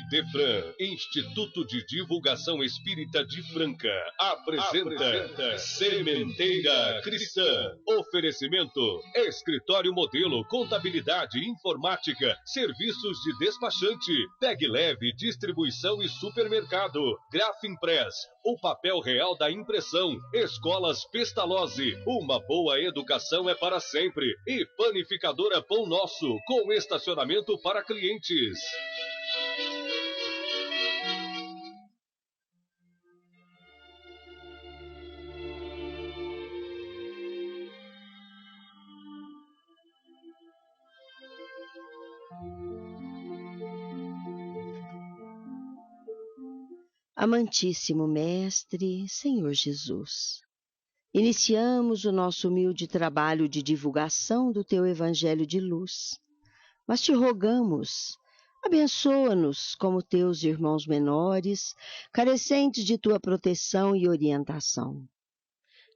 Idefran, Instituto de Divulgação Espírita de Franca, apresenta Sementeira Cristã. Oferecimento: Escritório Modelo, Contabilidade, Informática, Serviços de Despachante, Peg Leve, Distribuição e Supermercado, Grafimpress, o papel real da impressão, Escolas Pestalozzi, uma boa educação é para sempre, e Panificadora Pão Nosso, com estacionamento para clientes. Amantíssimo Mestre, Senhor Jesus, iniciamos o nosso humilde trabalho de divulgação do Teu Evangelho de luz, mas te rogamos, abençoa-nos como Teus irmãos menores, carecentes de Tua proteção e orientação.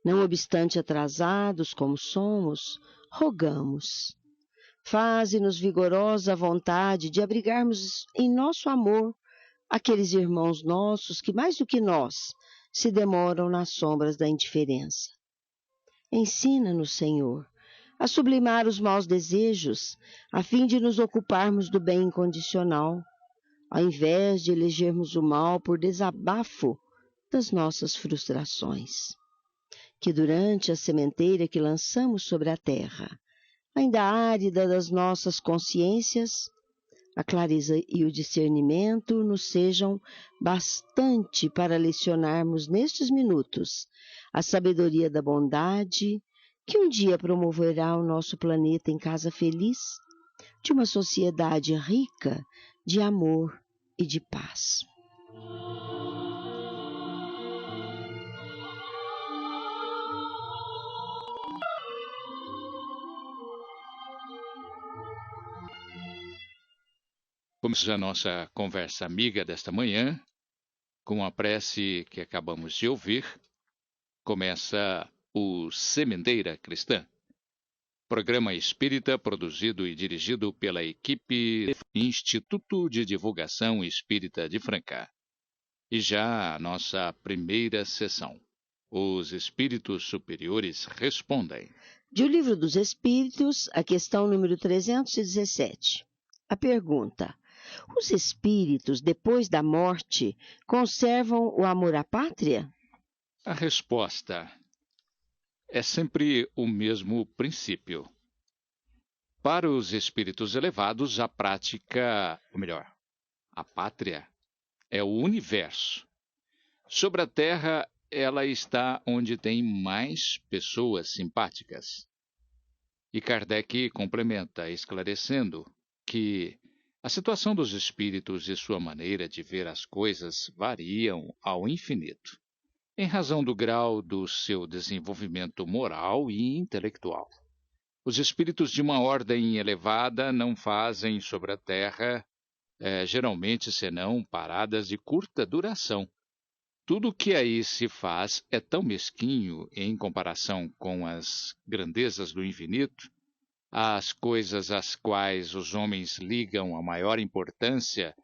Não obstante atrasados como somos, rogamos. Faze-nos vigorosa vontade de abrigarmos em nosso amor aqueles irmãos nossos que, mais do que nós, se demoram nas sombras da indiferença. Ensina-nos, Senhor, a sublimar os maus desejos, a fim de nos ocuparmos do bem incondicional, ao invés de elegermos o mal por desabafo das nossas frustrações. Que durante a sementeira que lançamos sobre a terra, ainda árida das nossas consciências, a clareza e o discernimento nos sejam bastante para lecionarmos nestes minutos a sabedoria da bondade que um dia promoverá o nosso planeta em casa feliz de uma sociedade rica de amor e de paz. Começamos a nossa conversa amiga desta manhã com a prece que acabamos de ouvir. Começa o Sementeira Cristã, programa espírita produzido e dirigido pela equipe Instituto de Divulgação Espírita de Franca. E já a nossa primeira sessão, Os Espíritos Superiores Respondem. De O Livro dos Espíritos, a questão número 317. A pergunta: os espíritos, depois da morte, conservam o amor à pátria? A resposta é sempre o mesmo princípio. Para os espíritos elevados, a pátria é o universo. Sobre a Terra, ela está onde tem mais pessoas simpáticas. E Kardec complementa, esclarecendo que a situação dos espíritos e sua maneira de ver as coisas variam ao infinito, em razão do grau do seu desenvolvimento moral e intelectual. Os espíritos de uma ordem elevada não fazem sobre a Terra, geralmente, senão paradas de curta duração. Tudo o que aí se faz é tão mesquinho em comparação com as grandezas do infinito. As coisas às quais os homens ligam a maior importância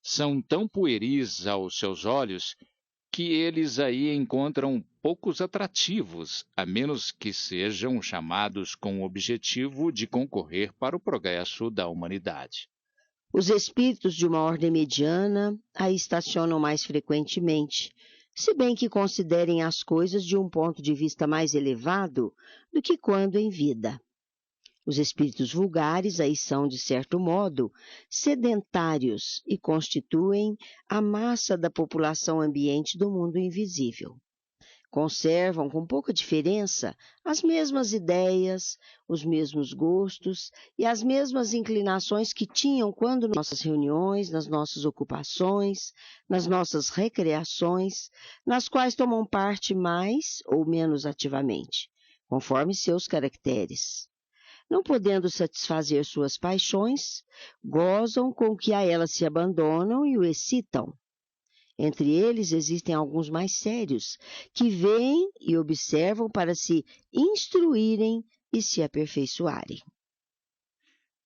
são tão pueris aos seus olhos que eles aí encontram poucos atrativos, a menos que sejam chamados com o objetivo de concorrer para o progresso da humanidade. Os espíritos de uma ordem mediana aí estacionam mais frequentemente, se bem que considerem as coisas de um ponto de vista mais elevado do que quando em vida. Os espíritos vulgares aí são, de certo modo, sedentários e constituem a massa da população ambiente do mundo invisível. Conservam, com pouca diferença, as mesmas ideias, os mesmos gostos e as mesmas inclinações que tinham quando nas nossas reuniões, nas nossas ocupações, nas nossas recreações, nas quais tomam parte mais ou menos ativamente, conforme seus caracteres. Não podendo satisfazer suas paixões, gozam com que a elas se abandonam e o excitam. Entre eles existem alguns mais sérios, que veem e observam para se instruírem e se aperfeiçoarem.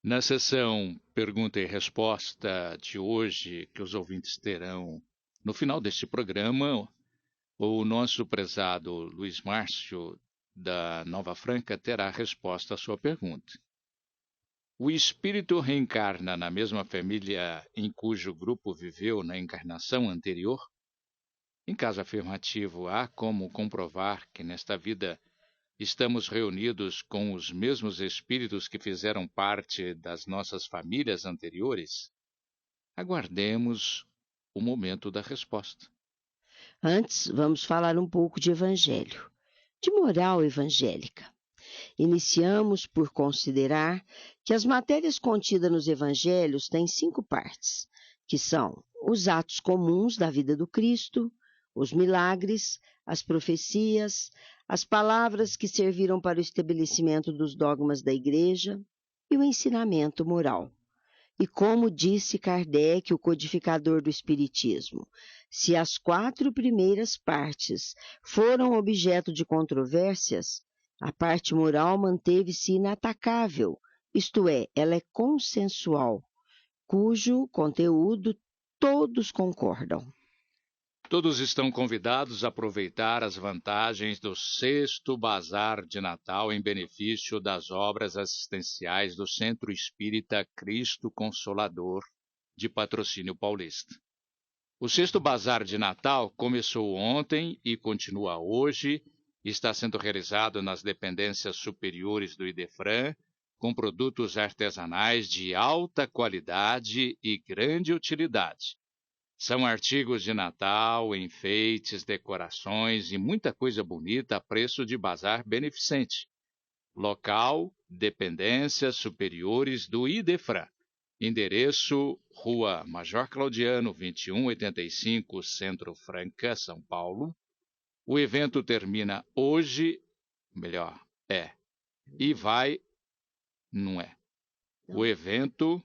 Na sessão Pergunta e Resposta de hoje, que os ouvintes terão no final deste programa, o nosso prezado Luiz Márcio, da Nova Franca, terá a resposta à sua pergunta. O espírito reencarna na mesma família em cujo grupo viveu na encarnação anterior? Em caso afirmativo, há como comprovar que nesta vida estamos reunidos com os mesmos espíritos que fizeram parte das nossas famílias anteriores? Aguardemos o momento da resposta. Antes, vamos falar um pouco de evangelho, de moral evangélica. Iniciamos por considerar que as matérias contidas nos evangelhos têm 5 partes, que são os atos comuns da vida do Cristo, os milagres, as profecias, as palavras que serviram para o estabelecimento dos dogmas da Igreja e o ensinamento moral. E como disse Kardec, o codificador do Espiritismo, se as 4 primeiras partes foram objeto de controvérsias, a parte moral manteve-se inatacável, isto é, ela é consensual, cujo conteúdo todos concordam. Todos estão convidados a aproveitar as vantagens do 6º Bazar de Natal em benefício das obras assistenciais do Centro Espírita Cristo Consolador, de Patrocínio Paulista. O 6º Bazar de Natal começou ontem e continua hoje, e está sendo realizado nas dependências superiores do Idefran, com produtos artesanais de alta qualidade e grande utilidade. São artigos de Natal, enfeites, decorações e muita coisa bonita a preço de bazar beneficente. Local, dependências superiores do Idefran. Endereço, Rua Major Claudiano, 2185, Centro Franca, São Paulo. O evento termina hoje, e vai, não é. O evento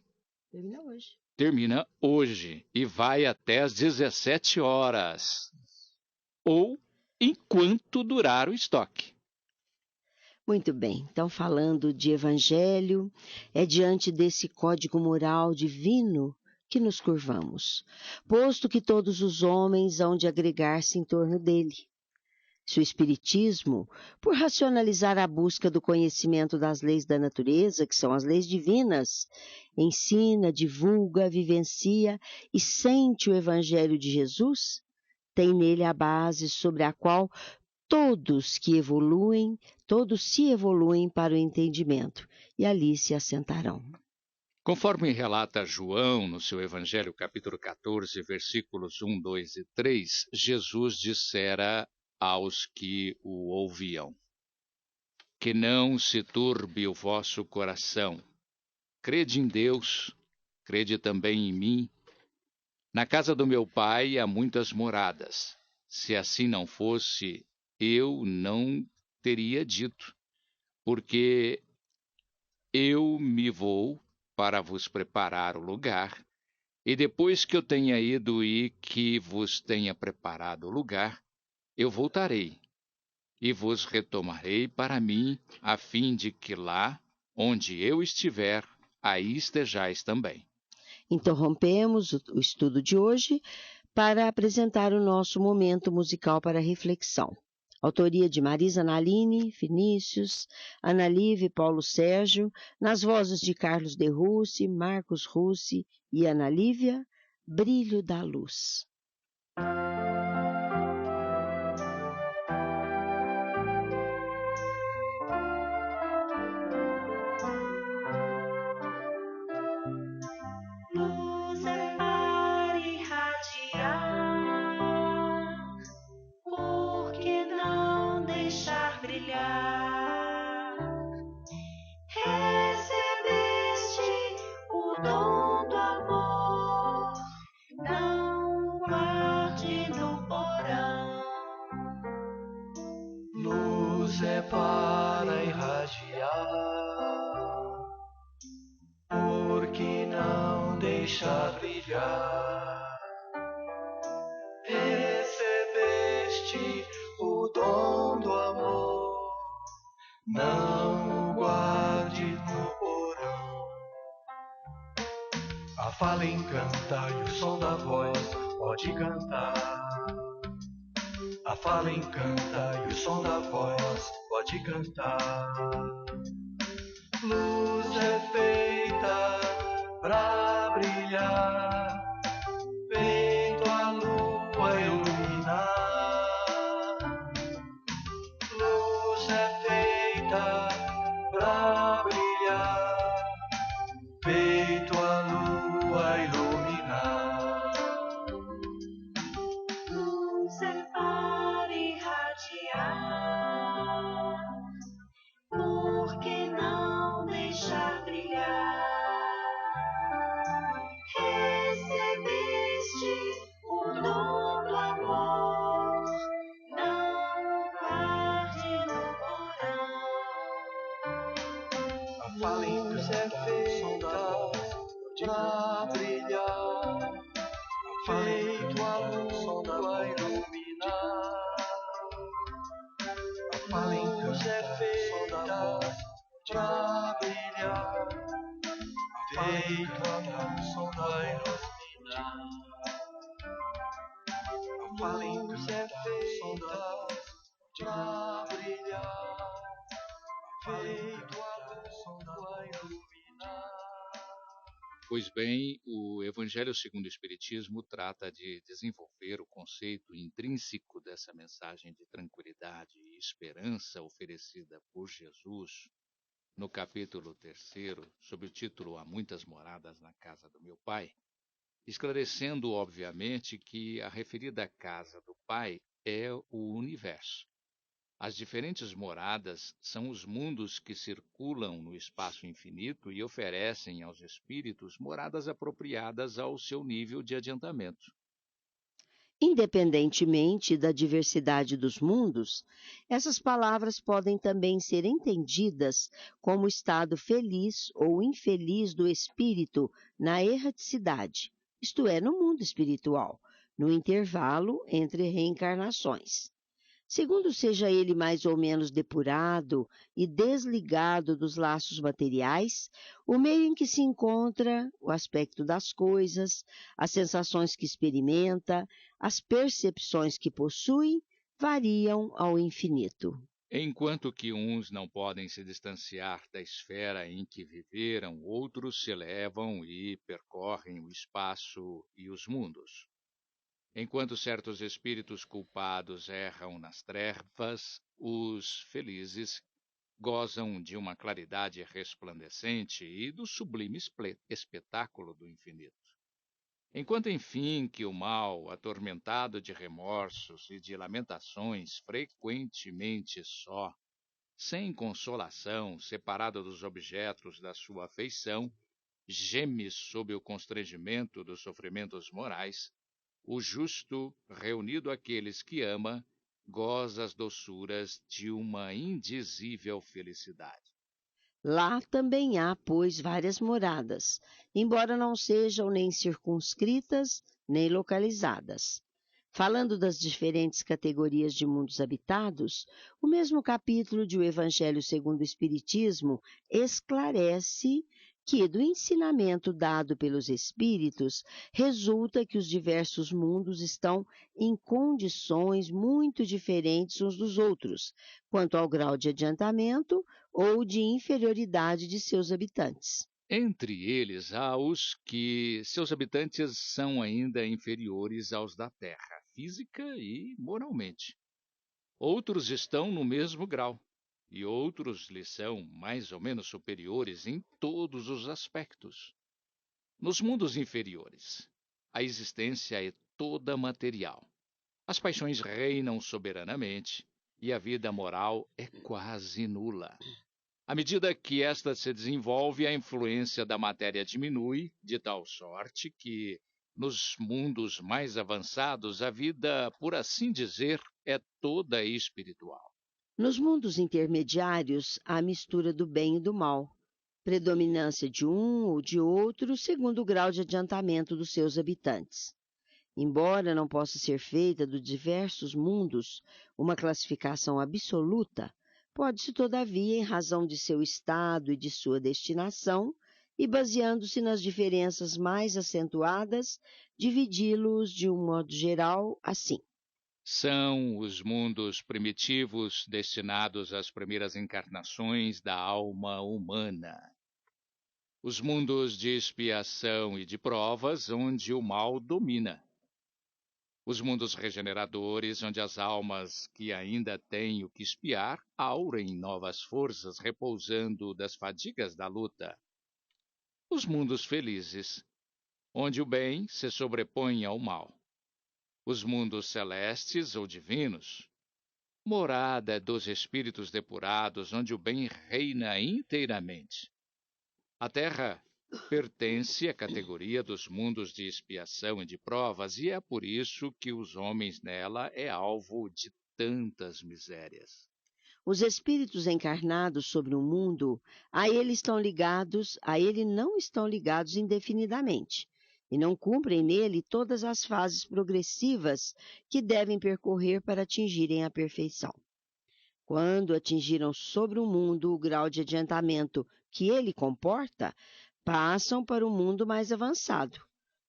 termina hoje e vai até às 17 horas, ou enquanto durar o estoque. Muito bem, então falando de evangelho, é diante desse código moral divino que nos curvamos, posto que todos os homens hão de agregar-se em torno dele. Se o Espiritismo, por racionalizar a busca do conhecimento das leis da natureza, que são as leis divinas, ensina, divulga, vivencia e sente o Evangelho de Jesus, tem nele a base sobre a qual todos se evoluem para o entendimento, e ali se assentarão. Conforme relata João no seu Evangelho, capítulo 14, versículos 1, 2 e 3, Jesus dissera aos que o ouviam: que não se turbe o vosso coração. Crede em Deus, crede também em mim. Na casa do meu pai há muitas moradas. Se assim não fosse, eu não teria dito, porque eu me vou para vos preparar o lugar, e depois que eu tenha ido e que vos tenha preparado o lugar, eu voltarei e vos retomarei para mim, a fim de que lá, onde eu estiver, aí estejais também. Interrompemos o estudo de hoje para apresentar o nosso momento musical para reflexão. Autoria de Marisa Naline, Vinícius, Ana Lívia e Paulo Sérgio, nas vozes de Carlos de Russi, Marcos Russi e Ana Lívia, Brilho da Luz. Luz é para irradiar, por que não deixar brilhar? Recebeste o dom do amor, não guarde no porão. Luz é para irradiar, porque não deixa brilhar. Recebeste o dom do amor, não o guarde no porão. A fala encanta e o som da voz pode cantar. A fala encanta e o som da voz pode cantar. Luz é feita pra brilhar, feito a lua iluminar. Luz é feita pra brilhar, feito a lua iluminar. Luz é para irradiar, por que não deixar brilhar? Recebeste o dom do amor, não guarde no porão. A fala encanta e o som da voz pra brilhar, feito a lua iluminar. A fala encanta e o som da voz pra brilhar, feito a lua iluminar. A fala encanta e o som da voz pra brilhar, feito a lua iluminar. Pois bem, o Evangelho segundo o Espiritismo trata de desenvolver o conceito intrínseco dessa mensagem de tranquilidade e esperança oferecida por Jesus no capítulo 3, sob o título Há Muitas Moradas na Casa do Meu Pai, esclarecendo, obviamente, que a referida casa do Pai é o universo. As diferentes moradas são os mundos que circulam no espaço infinito e oferecem aos espíritos moradas apropriadas ao seu nível de adiantamento. Independentemente da diversidade dos mundos, essas palavras podem também ser entendidas como estado feliz ou infeliz do espírito na erraticidade, isto é, no mundo espiritual, no intervalo entre reencarnações. Segundo seja ele mais ou menos depurado e desligado dos laços materiais, o meio em que se encontra, o aspecto das coisas, as sensações que experimenta, as percepções que possui, variam ao infinito. Enquanto que uns não podem se distanciar da esfera em que viveram, outros se elevam e percorrem o espaço e os mundos. Enquanto certos espíritos culpados erram nas trevas, os felizes gozam de uma claridade resplandecente e do sublime espetáculo do infinito. Enquanto, enfim, que o mal, atormentado de remorsos e de lamentações, frequentemente só, sem consolação, separado dos objetos da sua afeição, geme sob o constrangimento dos sofrimentos morais, o justo, reunido àqueles que ama, goza as doçuras de uma indizível felicidade. Lá também há, pois, várias moradas, embora não sejam nem circunscritas nem localizadas. Falando das diferentes categorias de mundos habitados, o mesmo capítulo de O Evangelho segundo o Espiritismo esclarece que, do ensinamento dado pelos Espíritos, resulta que os diversos mundos estão em condições muito diferentes uns dos outros, quanto ao grau de adiantamento ou de inferioridade de seus habitantes. Entre eles há os que seus habitantes são ainda inferiores aos da Terra, física e moralmente. Outros estão no mesmo grau, e outros lhe são mais ou menos superiores em todos os aspectos. Nos mundos inferiores, a existência é toda material. As paixões reinam soberanamente e a vida moral é quase nula. À medida que esta se desenvolve, a influência da matéria diminui, de tal sorte que, nos mundos mais avançados, a vida, por assim dizer, é toda espiritual. Nos mundos intermediários, há a mistura do bem e do mal, predominância de um ou de outro segundo o grau de adiantamento dos seus habitantes. Embora não possa ser feita dos diversos mundos uma classificação absoluta, pode-se, todavia, em razão de seu estado e de sua destinação, e, baseando-se nas diferenças mais acentuadas, dividi-los de um modo geral assim. São os mundos primitivos destinados às primeiras encarnações da alma humana. Os mundos de expiação e de provas, onde o mal domina. Os mundos regeneradores, onde as almas que ainda têm o que expiar aurem novas forças, repousando das fadigas da luta. Os mundos felizes, onde o bem se sobrepõe ao mal. Os mundos celestes ou divinos, morada dos espíritos depurados, onde o bem reina inteiramente. A Terra pertence à categoria dos mundos de expiação e de provas, e é por isso que os homens nela é alvo de tantas misérias. Os espíritos encarnados sobre o mundo, a ele não estão ligados indefinidamente, e não cumprem nele todas as fases progressivas que devem percorrer para atingirem a perfeição. Quando atingiram sobre o mundo o grau de adiantamento que ele comporta, passam para o mundo mais avançado,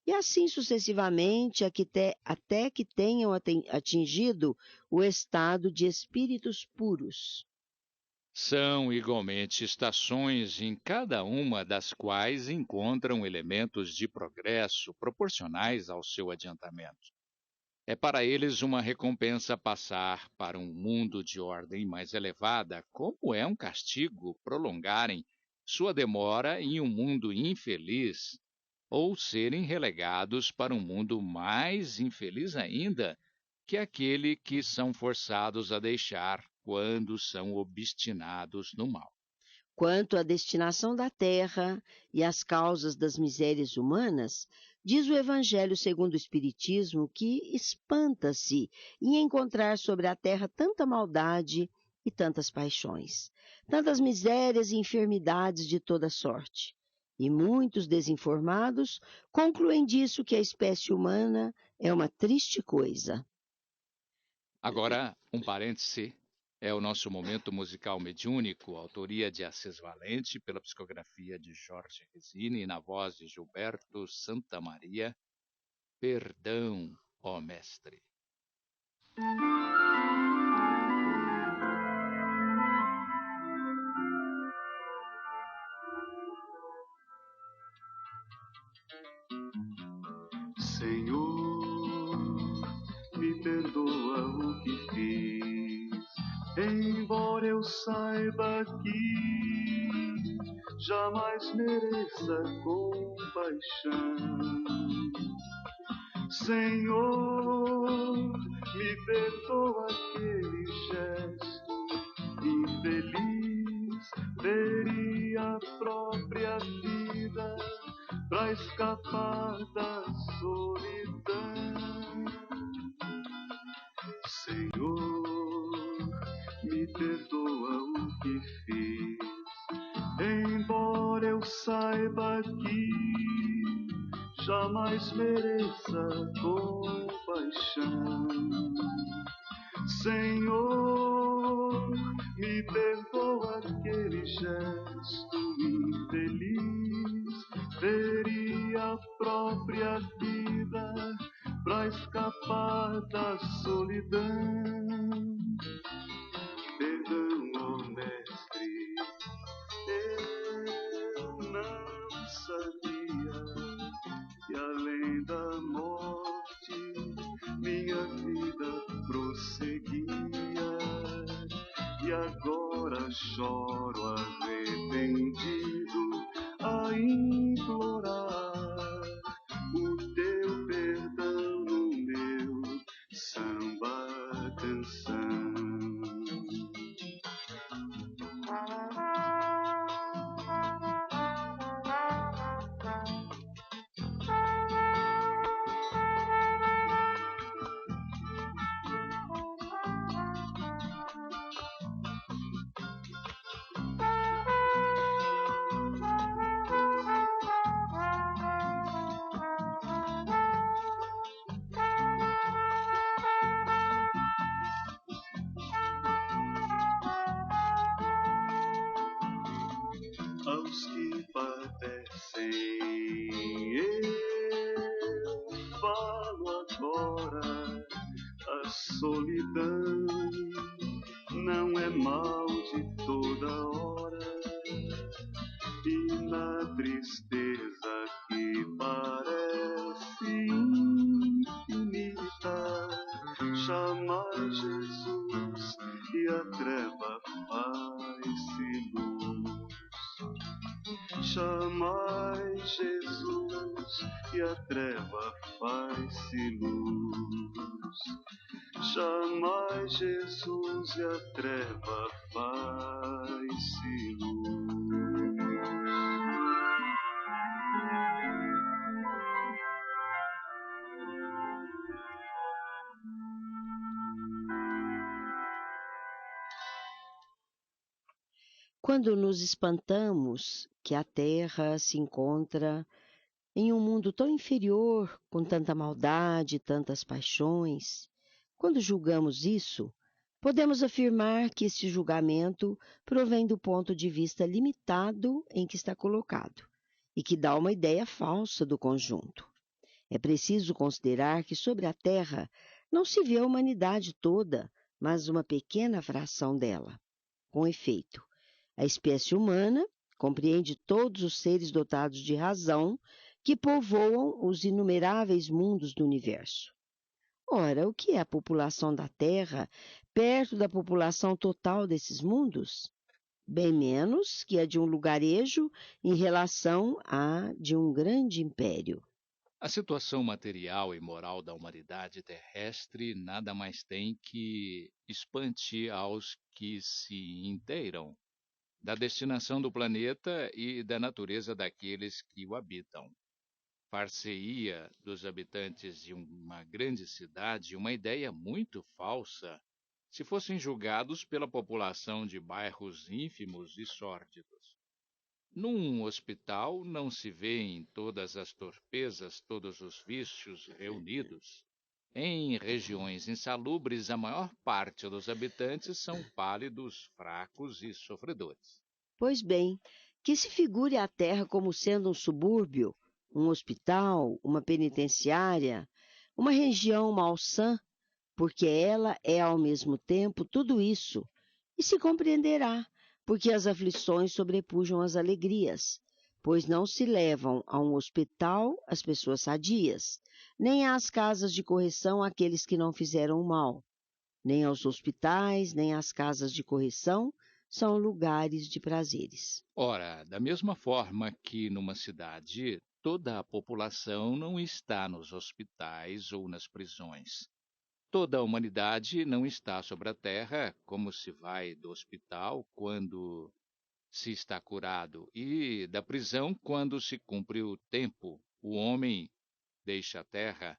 e assim sucessivamente até que tenham atingido o estado de espíritos puros. São igualmente estações em cada uma das quais encontram elementos de progresso proporcionais ao seu adiantamento. É para eles uma recompensa passar para um mundo de ordem mais elevada, como é um castigo prolongarem sua demora em um mundo infeliz, ou serem relegados para um mundo mais infeliz ainda, que aquele que são forçados a deixar quando são obstinados no mal. Quanto à destinação da terra e às causas das misérias humanas, diz o Evangelho segundo o Espiritismo que espanta-se em encontrar sobre a terra tanta maldade e tantas paixões, tantas misérias e enfermidades de toda sorte. E muitos desinformados concluem disso que a espécie humana é uma triste coisa. Agora, um parêntese, é o nosso momento musical mediúnico, autoria de Assis Valente, pela psicografia de Jorge Resine e na voz de Gilberto Santa Maria. Perdão, ó Mestre. Senhor, me perdoa o que fiz, embora eu saiba que jamais mereça compaixão. Senhor, me perdoa aquele gesto infeliz, teria a própria vida pra escapar da solidão. Senhor, me perdoa o que fiz, embora eu saiba que jamais mereça compaixão. Senhor, me perdoa aquele gesto infeliz, teria a própria vida pra escapar da solidão. Perdão, ó Mestre, eu não sabia que além da morte minha vida prosseguia, e agora choro arrependido a implorar o teu perdão no meu samba canção. Aos que padecem Sim, eu falo agora. A solidão não é mal de toda hora. E na tristeza que parece infinita, chamai Jesus e a treva faz-se luz. Chamai Jesus e a treva faz-se luz. Chamai Jesus e a treva faz-se luz. Quando nos espantamos que a Terra se encontra em um mundo tão inferior, com tanta maldade, tantas paixões, quando julgamos isso, podemos afirmar que esse julgamento provém do ponto de vista limitado em que está colocado e que dá uma ideia falsa do conjunto. É preciso considerar que sobre a Terra não se vê a humanidade toda, mas uma pequena fração dela. Com efeito, a espécie humana compreende todos os seres dotados de razão que povoam os inumeráveis mundos do universo. Ora, o que é a população da Terra perto da população total desses mundos? Bem menos que a de um lugarejo em relação à de um grande império. A situação material e moral da humanidade terrestre nada mais tem que espante aos que se inteiram da destinação do planeta e da natureza daqueles que o habitam. Far-se-ia dos habitantes de uma grande cidade uma ideia muito falsa se fossem julgados pela população de bairros ínfimos e sórdidos. Num hospital não se vêem todas as torpezas, todos os vícios reunidos. Em regiões insalubres, a maior parte dos habitantes são pálidos, fracos e sofredores. Pois bem, que se figure a Terra como sendo um subúrbio, um hospital, uma penitenciária, uma região malsã, porque ela é ao mesmo tempo tudo isso, e se compreenderá, porque as aflições sobrepujam as alegrias, pois não se levam a um hospital as pessoas sadias, nem às casas de correção aqueles que não fizeram o mal, nem aos hospitais, nem às casas de correção são lugares de prazeres. Ora, da mesma forma que numa cidade, toda a população não está nos hospitais ou nas prisões. Toda a humanidade não está sobre a terra, como se vai do hospital quando se está curado, e da prisão quando se cumpre o tempo. O homem deixa a terra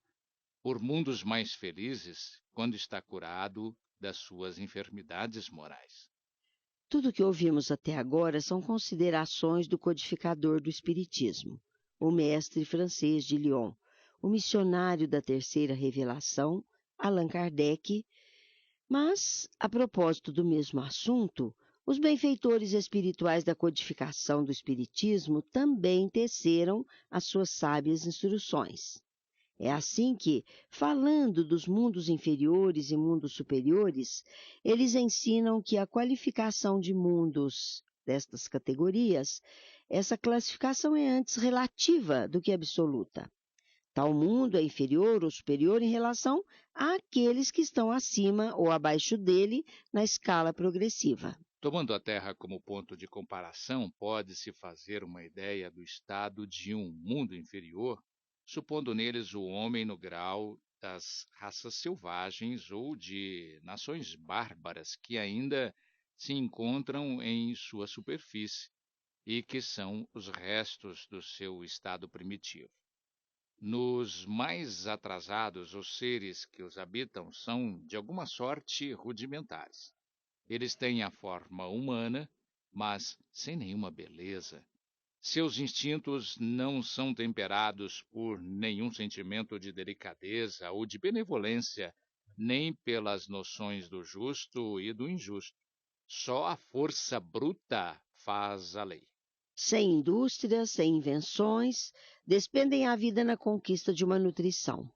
por mundos mais felizes quando está curado das suas enfermidades morais. Tudo o que ouvimos até agora são considerações do codificador do Espiritismo, o mestre francês de Lyon, o missionário da terceira revelação, Allan Kardec. Mas, a propósito do mesmo assunto, os benfeitores espirituais da codificação do Espiritismo também teceram as suas sábias instruções. É assim que, falando dos mundos inferiores e mundos superiores, eles ensinam que a qualificação de mundos destas categorias, essa classificação é antes relativa do que absoluta. Tal mundo é inferior ou superior em relação àqueles que estão acima ou abaixo dele na escala progressiva. Tomando a Terra como ponto de comparação, pode-se fazer uma ideia do estado de um mundo inferior, supondo neles o homem no grau das raças selvagens ou de nações bárbaras que ainda se encontram em sua superfície e que são os restos do seu estado primitivo. Nos mais atrasados, os seres que os habitam são, de alguma sorte, rudimentares. Eles têm a forma humana, mas sem nenhuma beleza. Seus instintos não são temperados por nenhum sentimento de delicadeza ou de benevolência, nem pelas noções do justo e do injusto. Só a força bruta faz a lei. sem indústrias, sem invenções, despendem a vida na conquista de uma nutrição.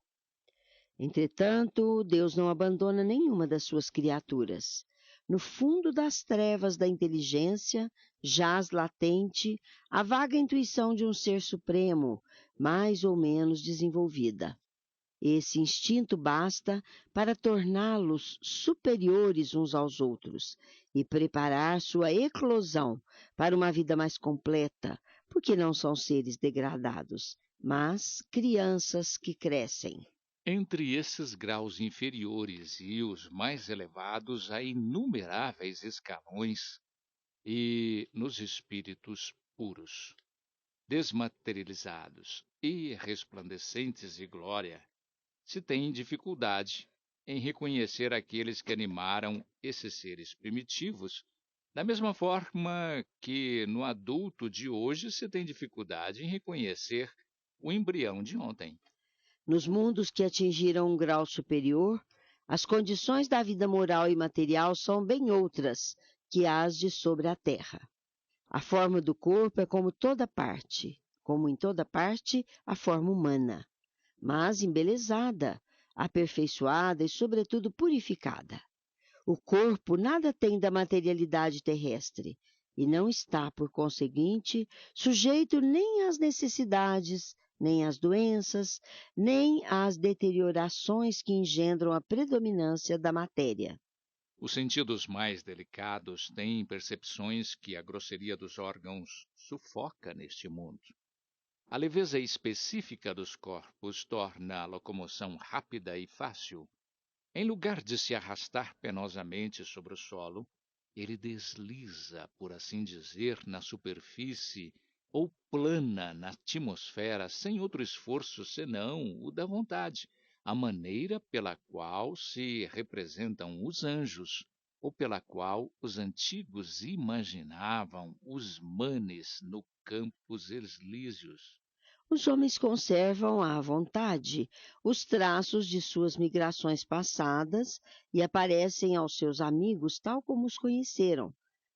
Entretanto, Deus não abandona nenhuma das suas criaturas. No fundo das trevas da inteligência, jaz latente a vaga intuição de um ser supremo, mais ou menos desenvolvida. Esse instinto basta para torná-los superiores uns aos outros e preparar sua eclosão para uma vida mais completa, porque não são seres degradados, mas crianças que crescem. Entre esses graus inferiores e os mais elevados há inumeráveis escalões, e nos espíritos puros, desmaterializados e resplandecentes de glória, se tem dificuldade em reconhecer aqueles que animaram esses seres primitivos, da mesma forma que no adulto de hoje se tem dificuldade em reconhecer o embrião de ontem. Nos mundos que atingiram um grau superior, as condições da vida moral e material são bem outras que as de sobre a terra. A forma do corpo é como em toda parte, a forma humana, mas embelezada, aperfeiçoada e, sobretudo, purificada. O corpo nada tem da materialidade terrestre e não está, por conseguinte, sujeito nem às necessidades, nem às doenças, nem às deteriorações que engendram a predominância da matéria. Os sentidos mais delicados têm percepções que a grosseria dos órgãos sufoca neste mundo. A leveza específica dos corpos torna a locomoção rápida e fácil. Em lugar de se arrastar penosamente sobre o solo, ele desliza, por assim dizer, na superfície ou plana na atmosfera sem outro esforço senão o da vontade, a maneira pela qual se representam os anjos, ou pela qual os antigos imaginavam os manes no Campos Elíseos. Os homens conservam à vontade os traços de suas migrações passadas e aparecem aos seus amigos tal como os conheceram,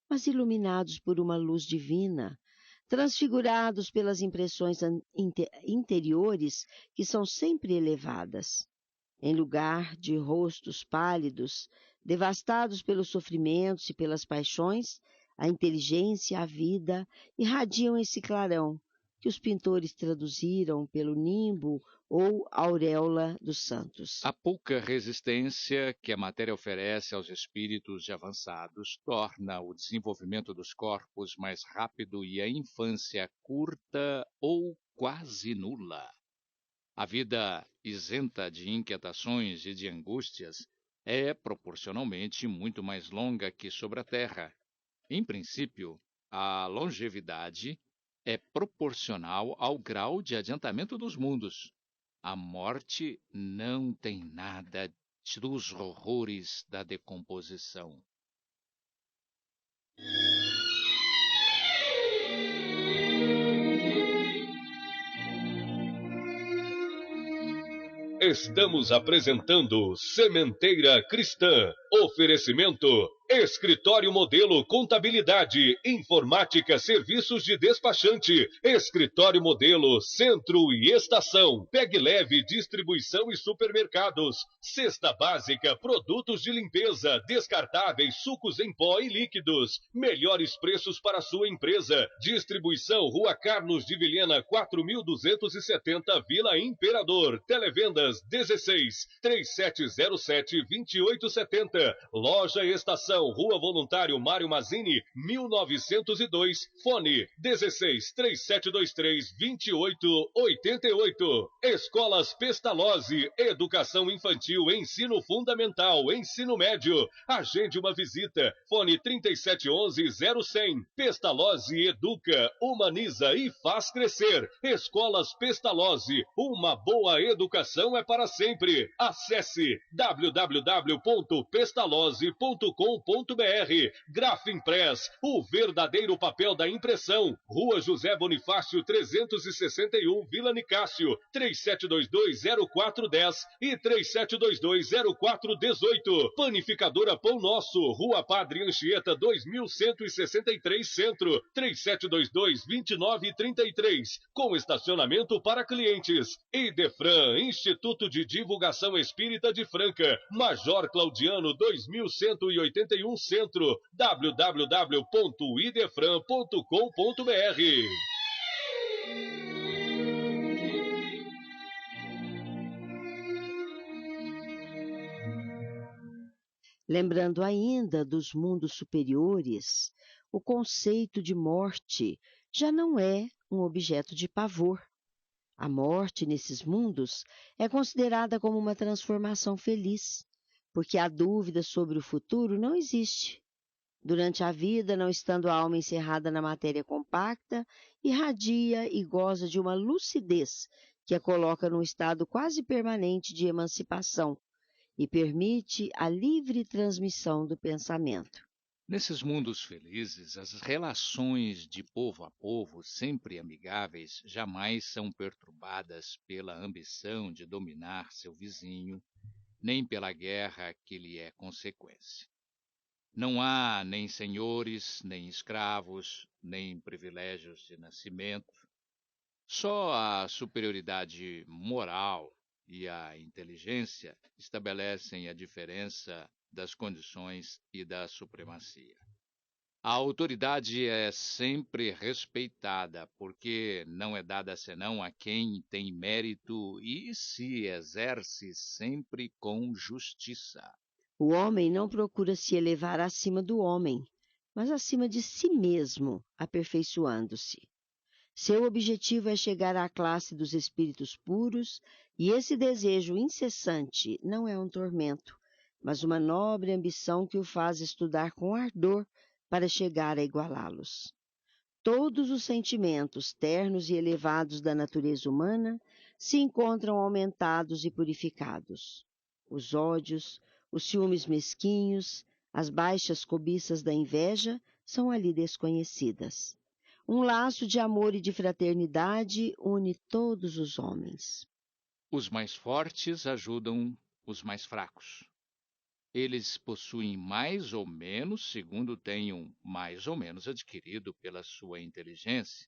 mas iluminados por uma luz divina, transfigurados pelas impressões interiores que são sempre elevadas. Em lugar de rostos pálidos, devastados pelos sofrimentos e pelas paixões, a inteligência e a vida irradiam esse clarão, que os pintores traduziram pelo nimbo ou auréola dos santos. A pouca resistência que a matéria oferece aos espíritos de avançados torna o desenvolvimento dos corpos mais rápido e a infância curta ou quase nula. A vida isenta de inquietações e de angústias é proporcionalmente muito mais longa que sobre a Terra. Em princípio, a longevidade é proporcional ao grau de adiantamento dos mundos. A morte não tem nada dos horrores da decomposição. Estamos apresentando Sementeira Cristã. Oferecimento: Escritório Modelo Contabilidade, Informática, Serviços de Despachante, Escritório Modelo Centro e Estação, Pegue Leve Distribuição e Supermercados, Cesta Básica, Produtos de Limpeza, Descartáveis, Sucos em Pó e Líquidos, melhores preços para sua empresa, Distribuição Rua Carlos de Vilhena 4270, Vila Imperador, Televendas 16 3707 2870, Loja Estação, Rua Voluntário Mário Mazzini, 1902, fone 16 3723 2888. Escolas Pestalozzi, Educação Infantil, Ensino Fundamental, Ensino Médio. Agende uma visita, fone 3711-0100. Pestalozzi educa, humaniza e faz crescer. Escolas Pestalozzi, uma boa educação é para sempre. Acesse www.pestalozzi.com.br. Grafimpress, o verdadeiro papel da impressão. Rua José Bonifácio 361, Vila Nicásio, 37220410 e 37220418. Panificadora Pão Nosso, Rua Padre Anchieta 2163 Centro, 3722-2933, com estacionamento para clientes. Idefran, Instituto de Divulgação Espírita de Franca, Major Claudiano 2181 Centro, www.idefran.com.br. Lembrando ainda dos mundos superiores, o conceito de morte já não é um objeto de pavor. A morte nesses mundos é considerada como uma transformação feliz, porque a dúvida sobre o futuro não existe. Durante a vida, não estando a alma encerrada na matéria compacta, irradia e goza de uma lucidez que a coloca num estado quase permanente de emancipação e permite a livre transmissão do pensamento. Nesses mundos felizes, as relações de povo a povo, sempre amigáveis, jamais são perturbadas pela ambição de dominar seu vizinho, nem pela guerra que lhe é consequência. Não há nem senhores, nem escravos, nem privilégios de nascimento. Só a superioridade moral e a inteligência estabelecem a diferença das condições e da supremacia. A autoridade é sempre respeitada, porque não é dada senão a quem tem mérito e se exerce sempre com justiça. O homem não procura se elevar acima do homem, mas acima de si mesmo, aperfeiçoando-se. Seu objetivo é chegar à classe dos espíritos puros, e esse desejo incessante não é um tormento, mas uma nobre ambição que o faz estudar com ardor para chegar a igualá-los. Todos os sentimentos ternos e elevados da natureza humana se encontram aumentados e purificados. Os ódios, os ciúmes mesquinhos, as baixas cobiças da inveja são ali desconhecidas. Um laço de amor e de fraternidade une todos os homens. Os mais fortes ajudam os mais fracos. Eles possuem mais ou menos, segundo tenham mais ou menos adquirido pela sua inteligência,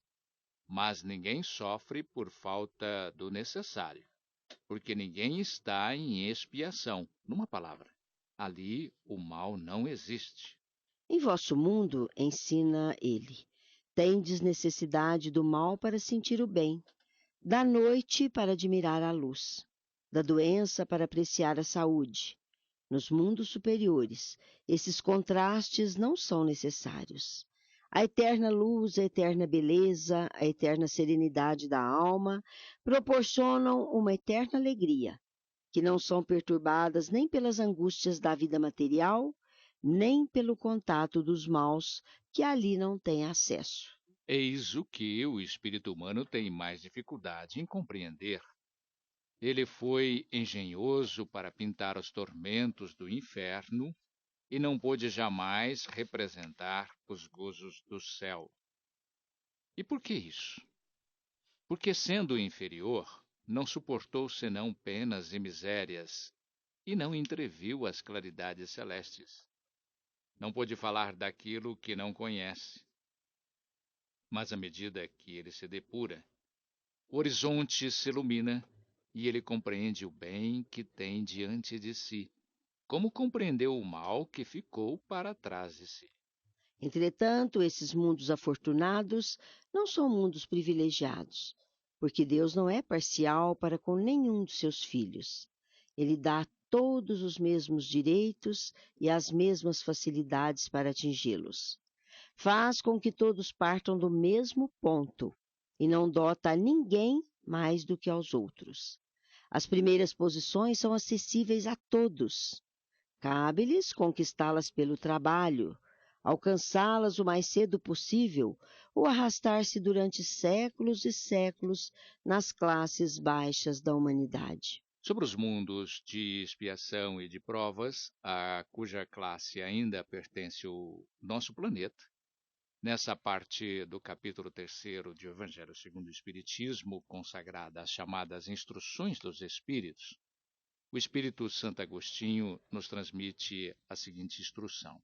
mas ninguém sofre por falta do necessário, porque ninguém está em expiação. Numa palavra, ali o mal não existe. Em vosso mundo, ensina ele, tendes necessidade do mal para sentir o bem, da noite para admirar a luz, da doença para apreciar a saúde. Nos mundos superiores, esses contrastes não são necessários. A eterna luz, a eterna beleza, a eterna serenidade da alma proporcionam uma eterna alegria, que não são perturbadas nem pelas angústias da vida material, nem pelo contato dos maus que ali não têm acesso. Eis o que o espírito humano tem mais dificuldade em compreender. Ele foi engenhoso para pintar os tormentos do inferno e não pôde jamais representar os gozos do céu. E por que isso? Porque, sendo inferior, não suportou senão penas e misérias e não entreviu as claridades celestes. Não pôde falar daquilo que não conhece. Mas à medida que ele se depura, o horizonte se ilumina e ele compreende o bem que tem diante de si, como compreendeu o mal que ficou para trás de si. Entretanto, esses mundos afortunados não são mundos privilegiados, porque Deus não é parcial para com nenhum dos seus filhos. Ele dá a todos os mesmos direitos e as mesmas facilidades para atingi-los. Faz com que todos partam do mesmo ponto e não dota a ninguém mais do que aos outros. As primeiras posições são acessíveis a todos. Cabe-lhes conquistá-las pelo trabalho, alcançá-las o mais cedo possível ou arrastar-se durante séculos e séculos nas classes baixas da humanidade. Sobre os mundos de expiação e de provas, a cuja classe ainda pertence ao nosso planeta, nessa parte do capítulo 3º de Evangelho segundo o Espiritismo, consagrada às chamadas Instruções dos Espíritos, o Espírito Santo Agostinho nos transmite a seguinte instrução: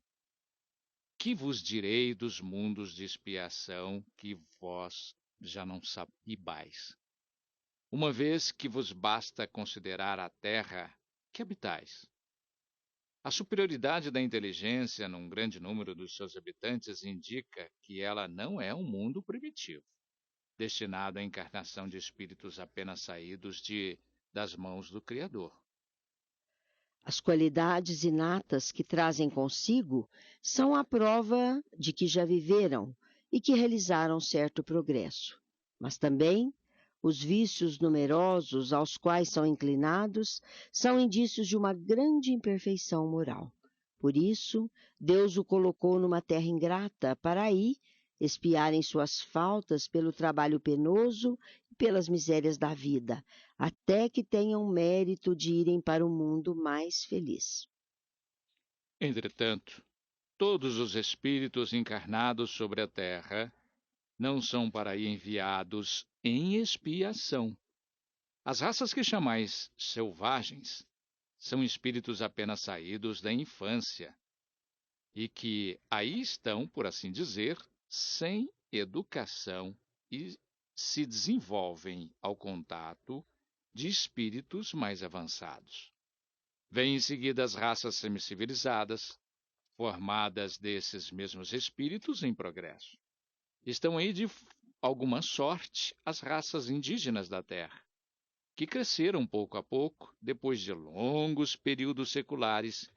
que vos direi dos mundos de expiação que vós já não saibais? Uma vez que vos basta considerar a terra que habitais. A superioridade da inteligência num grande número dos seus habitantes indica que ela não é um mundo primitivo, destinado à encarnação de espíritos apenas saídos das mãos do Criador. As qualidades inatas que trazem consigo são a prova de que já viveram e que realizaram certo progresso. Mas também os vícios numerosos aos quais são inclinados são indícios de uma grande imperfeição moral. Por isso, Deus o colocou numa terra ingrata para aí expiarem suas faltas pelo trabalho penoso e pelas misérias da vida, até que tenham mérito de irem para um mundo mais feliz. Entretanto, todos os espíritos encarnados sobre a terra não são para aí enviados em expiação. As raças que chamais selvagens são espíritos apenas saídos da infância e que aí estão, por assim dizer, sem educação e se desenvolvem ao contato de espíritos mais avançados. Vêm em seguida as raças semicivilizadas, formadas desses mesmos espíritos em progresso. Estão aí de alguma sorte as raças indígenas da Terra, que cresceram pouco a pouco depois de longos períodos seculares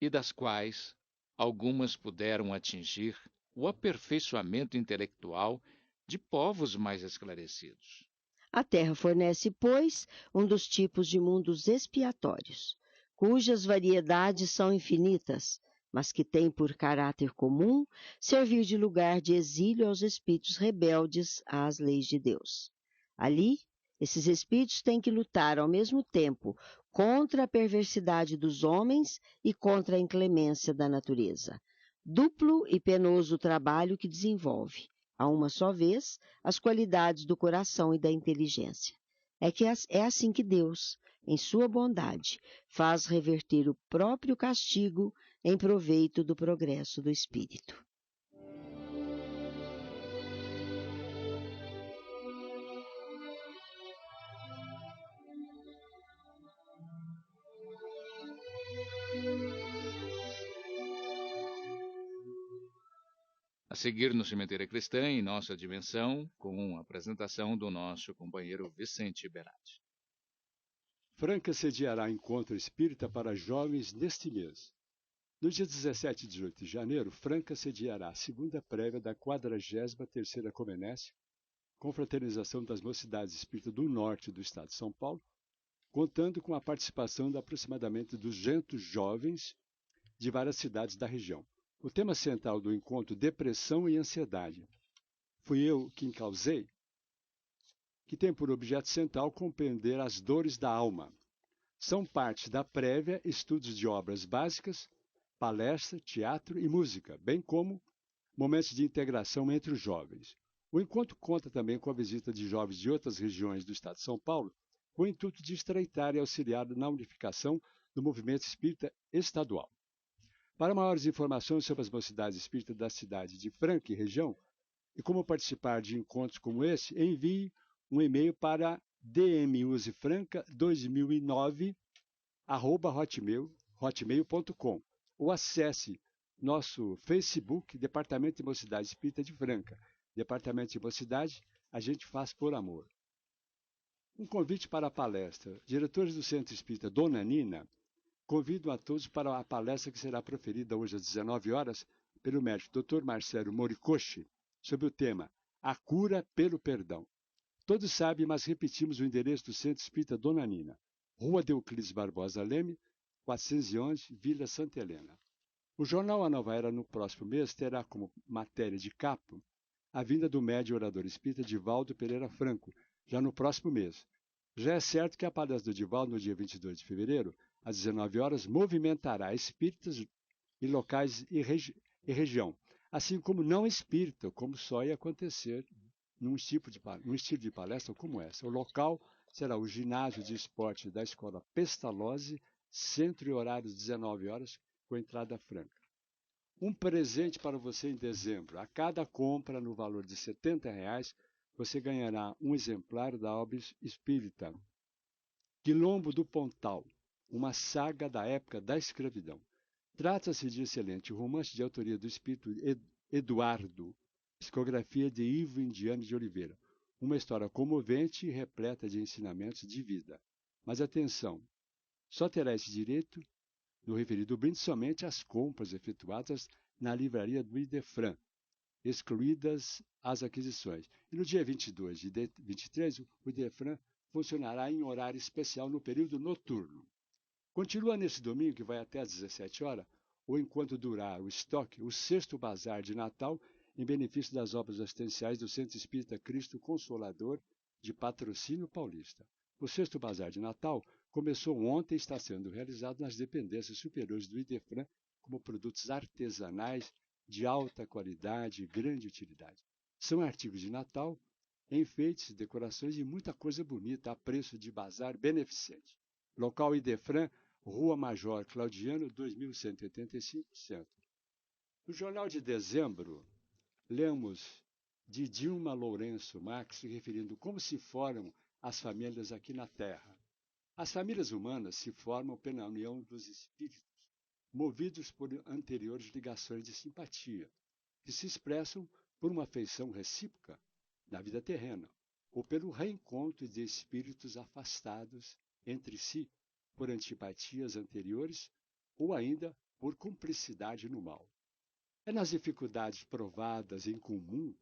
e das quais algumas puderam atingir o aperfeiçoamento intelectual de povos mais esclarecidos. A Terra fornece, pois, um dos tipos de mundos expiatórios, cujas variedades são infinitas, mas que tem por caráter comum servir de lugar de exílio aos espíritos rebeldes às leis de Deus. Ali, esses espíritos têm que lutar ao mesmo tempo contra a perversidade dos homens e contra a inclemência da natureza. Duplo e penoso trabalho que desenvolve, a uma só vez, as qualidades do coração e da inteligência. É assim que Deus, em sua bondade, faz reverter o próprio castigo em proveito do progresso do espírito. A seguir no Sementeira Cristã, em nossa dimensão, com a apresentação do nosso companheiro Vicente Berardi. Franca sediará encontro espírita para jovens neste mês. No dia 17 e 18 de janeiro, Franca sediará a segunda prévia da 43ª Comenécia, confraternização das mocidades espíritas do norte do estado de São Paulo, contando com a participação de aproximadamente 200 jovens de várias cidades da região. O tema central do encontro, depressão e ansiedade. Fui eu quem causei, que tem por objeto central compreender as dores da alma. São parte da prévia estudos de obras básicas, palestra, teatro e música, bem como momentos de integração entre os jovens. O encontro conta também com a visita de jovens de outras regiões do estado de São Paulo, com o intuito de estreitar e auxiliar na unificação do movimento espírita estadual. Para maiores informações sobre as mocidades espíritas da cidade de Franca e região, e como participar de encontros como esse, envie um e-mail para dmusefranca2009@hotmail.com ou acesse nosso Facebook, Departamento de Mocidade Espírita de Franca. Departamento de Mocidade, a gente faz por amor. Um convite para a palestra. Diretores do Centro Espírita Dona Nina convidam a todos para a palestra que será proferida hoje às 19 horas pelo médico Dr. Marcelo Moricochi, sobre o tema A Cura pelo Perdão. Todos sabem, mas repetimos o endereço do Centro Espírita Dona Nina, Rua Euclides Barbosa Leme, 411, Vila Santa Helena. O jornal A Nova Era, no próximo mês, terá como matéria de capa a vinda do médium orador espírita Divaldo Pereira Franco, já no próximo mês. Já é certo que a palestra do Divaldo, no dia 22 de fevereiro, às 19 horas, movimentará espíritas e locais e região, assim como não espírita, como só ia acontecer num estilo de palestra como essa. O local será o ginásio de esporte da Escola Pestalozzi, centro e horário 19 horas, com entrada franca. Um presente para você em dezembro. A cada compra no valor de R$ 70, você ganhará um exemplar da obra espírita Quilombo do Pontal, uma saga da época da escravidão. Trata-se de excelente romance de autoria do espírito Eduardo, psicografia de Ivo Indiano de Oliveira. Uma história comovente e repleta de ensinamentos de vida. Mas atenção, só terá esse direito no referido brinde somente as compras efetuadas na livraria do Idefran, excluídas as aquisições. E no dia 22 e 23, o Idefran funcionará em horário especial no período noturno. Continua nesse domingo, que vai até às 17 horas, ou enquanto durar o estoque, o sexto bazar de Natal, em benefício das obras assistenciais do Centro Espírita Cristo Consolador de Patrocínio Paulista. O sexto bazar de Natal começou ontem e está sendo realizado nas dependências superiores do Idefran como produtos artesanais de alta qualidade e grande utilidade. São artigos de Natal, enfeites, decorações e muita coisa bonita a preço de bazar beneficente. Local Idefran, Rua Major Claudiano, 2185, Centro. No jornal de dezembro, lemos de Dilma Lourenço Marques referindo como se formam as famílias aqui na Terra. As famílias humanas se formam pela união dos espíritos, movidos por anteriores ligações de simpatia, que se expressam por uma afeição recíproca na vida terrena, ou pelo reencontro de espíritos afastados entre si por antipatias anteriores ou ainda por cumplicidade no mal. É nas dificuldades provadas em comum,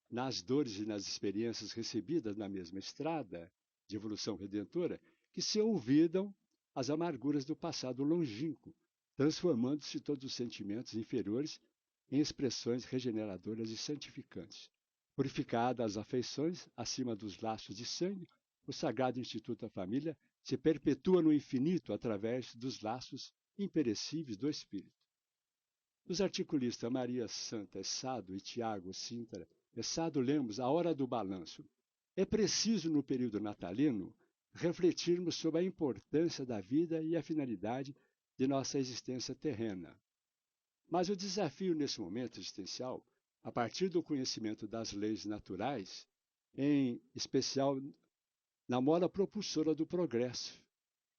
nas dores e nas experiências recebidas na mesma estrada de evolução redentora, que se olvidam as amarguras do passado longínquo, transformando-se todos os sentimentos inferiores em expressões regeneradoras e santificantes. Purificadas as afeições acima dos laços de sangue, o Sagrado Instituto da Família se perpetua no infinito através dos laços imperecíveis do Espírito. Os articulistas Maria Santa Essado e Tiago Sintra Essado lemos A Hora do Balanço. É preciso, no período natalino, refletirmos sobre a importância da vida e a finalidade de nossa existência terrena. Mas o desafio nesse momento existencial, a partir do conhecimento das leis naturais, em especial na mola propulsora do progresso,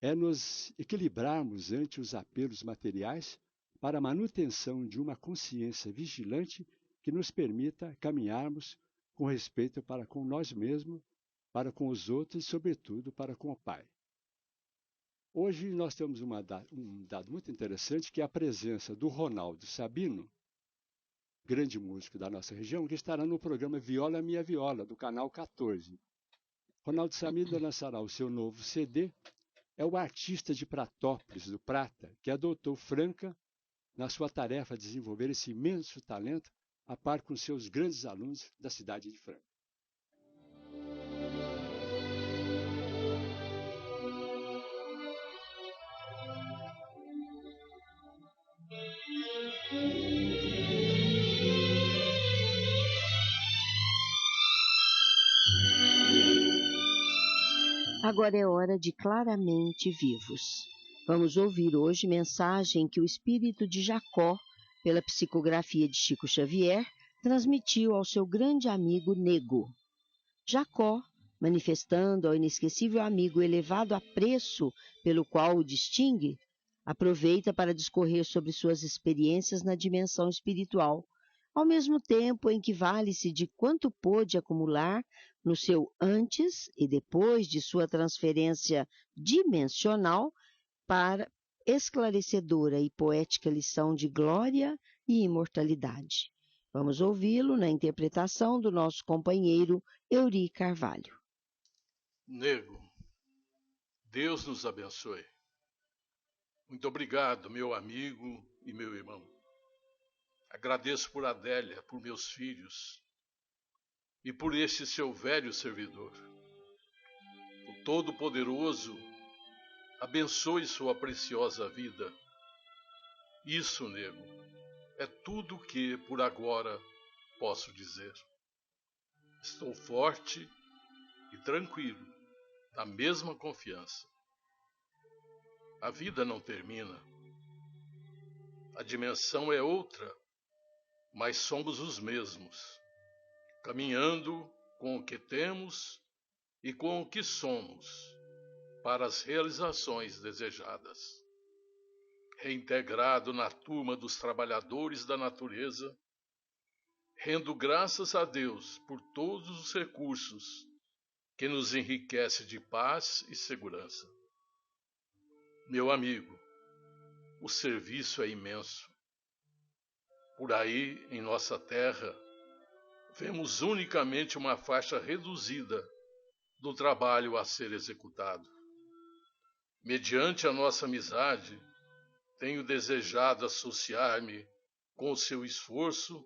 é nos equilibrarmos ante os apelos materiais para a manutenção de uma consciência vigilante que nos permita caminharmos com respeito para com nós mesmos, para com os outros e, sobretudo, para com o Pai. Hoje nós temos um dado muito interessante, que é a presença do Ronaldo Sabino, grande músico da nossa região, que estará no programa Viola Minha Viola, do canal 14. Ronaldo Sabino lançará o seu novo CD. É o artista de Pratópolis, do Prata, que adotou Franca na sua tarefa de desenvolver esse imenso talento a par com seus grandes alunos da cidade de Franca. Agora é hora de Claramente Vivos. Vamos ouvir hoje mensagem que o espírito de Jacó, pela psicografia de Chico Xavier, transmitiu ao seu grande amigo Nego. Jacó, manifestando ao inesquecível amigo o elevado apreço pelo qual o distingue, aproveita para discorrer sobre suas experiências na dimensão espiritual, ao mesmo tempo em que vale-se de quanto pôde acumular no seu antes e depois de sua transferência dimensional para esclarecedora e poética lição de glória e imortalidade. Vamos ouvi-lo na interpretação do nosso companheiro Euri Carvalho. Nego, Deus nos abençoe. Muito obrigado, meu amigo e meu irmão. Agradeço por Adélia, por meus filhos e por este seu velho servidor. Por Todo-Poderoso abençoe sua preciosa vida. Isso, nego, é tudo o que, por agora, posso dizer. Estou forte e tranquilo, na mesma confiança. A vida não termina. A dimensão é outra, mas somos os mesmos, caminhando com o que temos e com o que somos para as realizações desejadas. Reintegrado na turma dos trabalhadores da natureza, rendo graças a Deus por todos os recursos que nos enriquece de paz e segurança. Meu amigo, o serviço é imenso. Por aí, em nossa terra, vemos unicamente uma faixa reduzida do trabalho a ser executado. Mediante a nossa amizade, tenho desejado associar-me com o seu esforço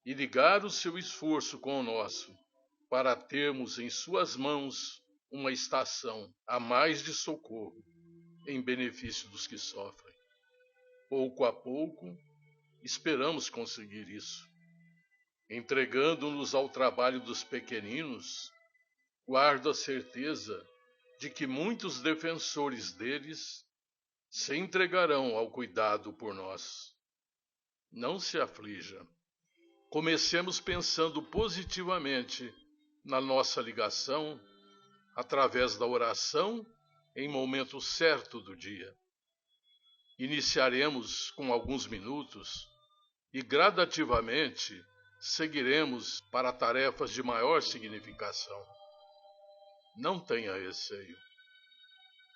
e ligar o seu esforço com o nosso, para termos em suas mãos uma estação a mais de socorro, em benefício dos que sofrem. Pouco a pouco, esperamos conseguir isso. Entregando-nos ao trabalho dos pequeninos, guardo a certeza de que muitos defensores deles se entregarão ao cuidado por nós. Não se aflija. Comecemos pensando positivamente na nossa ligação através da oração em momento certo do dia. Iniciaremos com alguns minutos e gradativamente seguiremos para tarefas de maior significação. Não tenha receio.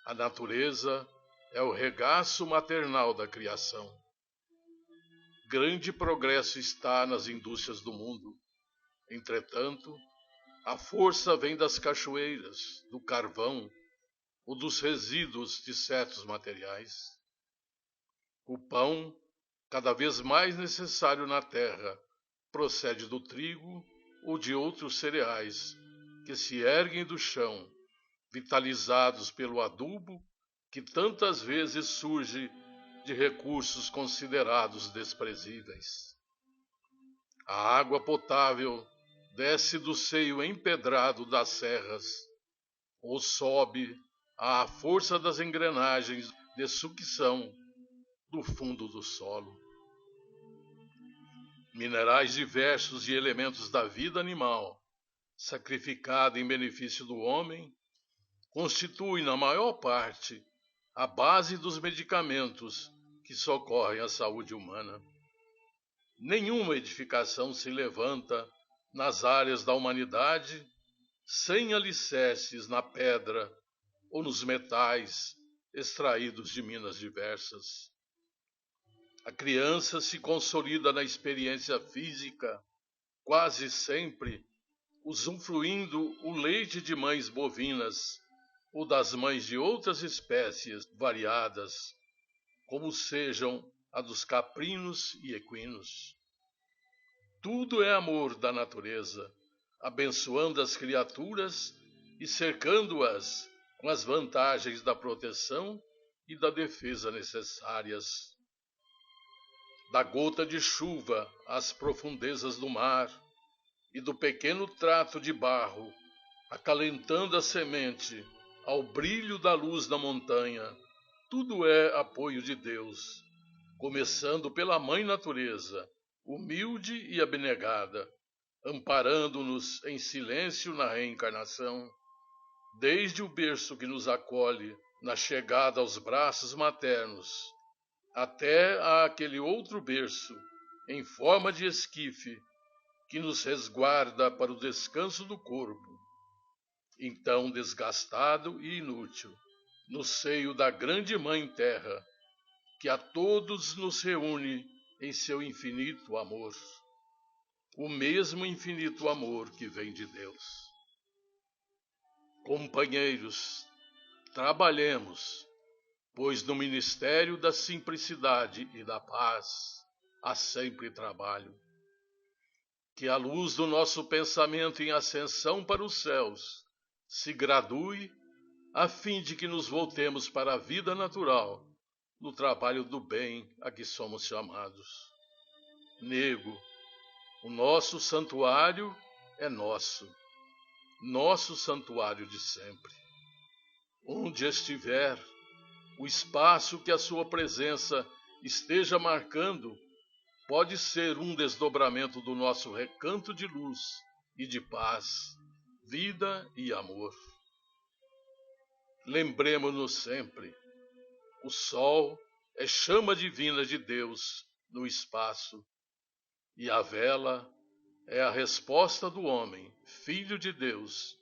A natureza é o regaço maternal da criação. Grande progresso está nas indústrias do mundo. Entretanto, a força vem das cachoeiras, do carvão ou dos resíduos de certos materiais. O pão, cada vez mais necessário na terra, procede do trigo ou de outros cereais que se erguem do chão, vitalizados pelo adubo que tantas vezes surge de recursos considerados desprezíveis. A água potável desce do seio empedrado das serras, ou sobe à força das engrenagens de sucção do fundo do solo. Minerais diversos e elementos da vida animal, sacrificada em benefício do homem, constituem, na maior parte, a base dos medicamentos que socorrem a saúde humana. Nenhuma edificação se levanta nas áreas da humanidade sem alicerces na pedra ou nos metais extraídos de minas diversas. A criança se consolida na experiência física, quase sempre usufruindo o leite de mães bovinas ou das mães de outras espécies variadas, como sejam a dos caprinos e equinos. Tudo é amor da natureza, abençoando as criaturas e cercando-as com as vantagens da proteção e da defesa necessárias. Da gota de chuva às profundezas do mar e do pequeno trato de barro, acalentando a semente ao brilho da luz da montanha, tudo é apoio de Deus, começando pela Mãe Natureza, humilde e abnegada, amparando-nos em silêncio na reencarnação, desde o berço que nos acolhe na chegada aos braços maternos, até àquele outro berço, em forma de esquife, que nos resguarda para o descanso do corpo, então desgastado e inútil, no seio da grande Mãe Terra, que a todos nos reúne em seu infinito amor, o mesmo infinito amor que vem de Deus. Companheiros, trabalhemos, pois no ministério da simplicidade e da paz há sempre trabalho. Que a luz do nosso pensamento em ascensão para os céus se gradue a fim de que nos voltemos para a vida natural, no trabalho do bem a que somos chamados. Nego, o nosso santuário é nosso santuário de sempre. Onde estiver, o espaço que a sua presença esteja marcando pode ser um desdobramento do nosso recanto de luz e de paz, vida e amor. Lembremo-nos sempre, o sol é chama divina de Deus no espaço, e a vela é a resposta do homem, filho de Deus,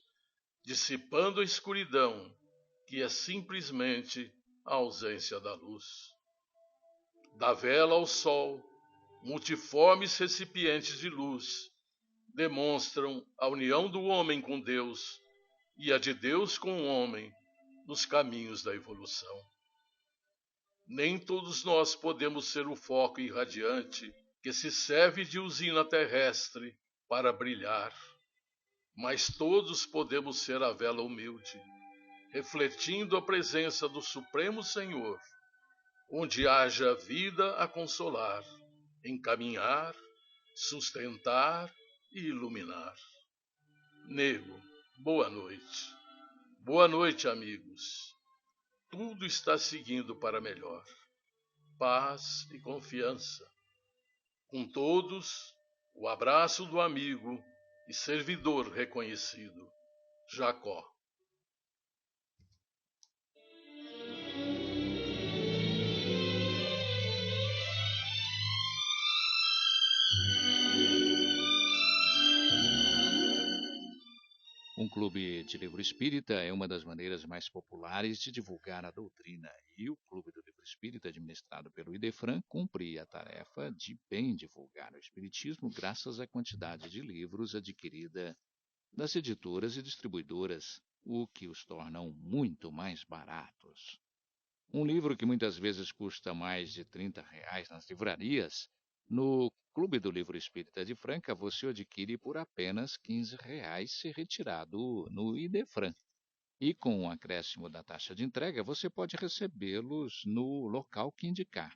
dissipando a escuridão, que é simplesmente a ausência da luz. Da vela ao sol, multiformes recipientes de luz demonstram a união do homem com Deus e a de Deus com o homem nos caminhos da evolução. Nem todos nós podemos ser o foco irradiante que se serve de usina terrestre para brilhar, mas todos podemos ser a vela humilde, refletindo a presença do Supremo Senhor, onde haja vida a consolar, encaminhar, sustentar e iluminar. Nego, boa noite. Boa noite, amigos. Tudo está seguindo para melhor. Paz e confiança. Com todos, o abraço do amigo e servidor reconhecido, Jacó. Um clube de livro espírita é uma das maneiras mais populares de divulgar a doutrina, e o Clube do Livro Espírita, administrado pelo Idefran, cumpre a tarefa de bem divulgar o espiritismo graças à quantidade de livros adquirida das editoras e distribuidoras, o que os tornam muito mais baratos. Um livro que muitas vezes custa mais de R$ 30 nas livrarias, no Clube do Livro Espírita de Franca você o adquire por apenas R$ 15 se retirado no Idefran. E com o acréscimo da taxa de entrega, você pode recebê-los no local que indicar.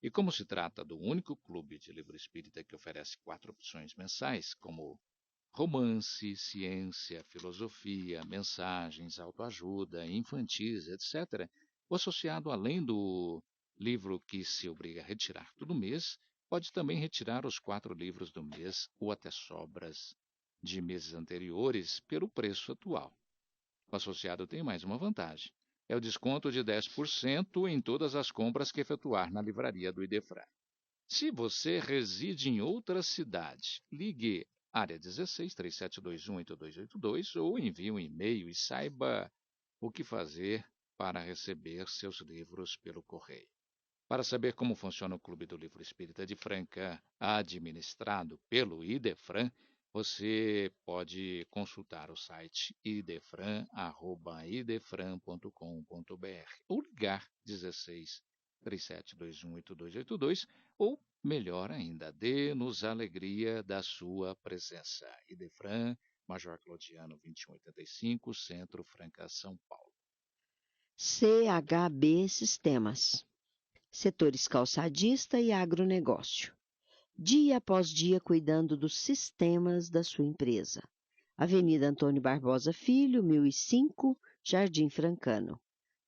E como se trata do único clube de livro espírita que oferece 4 opções mensais, como romance, ciência, filosofia, mensagens, autoajuda, infantis, etc., o associado, além do livro que se obriga a retirar todo mês, pode também retirar os 4 livros do mês ou até sobras de meses anteriores pelo preço atual. O associado tem mais uma vantagem. É o desconto de 10% em todas as compras que efetuar na livraria do Idefran. Se você reside em outra cidade, ligue área 16 3721 8282 ou envie um e-mail e saiba o que fazer para receber seus livros pelo correio. Para saber como funciona o Clube do Livro Espírita de Franca, administrado pelo Idefran, você pode consultar o site idefran@idefran.com.br ou ligar 16 3721 8282 ou, melhor ainda, dê-nos a alegria da sua presença. Idefran, Major Claudiano 2185, Centro Franca, São Paulo. CHB Sistemas. Setores calçadista e agronegócio. Dia após dia cuidando dos sistemas da sua empresa. Avenida Antônio Barbosa Filho, 1005, Jardim Francano.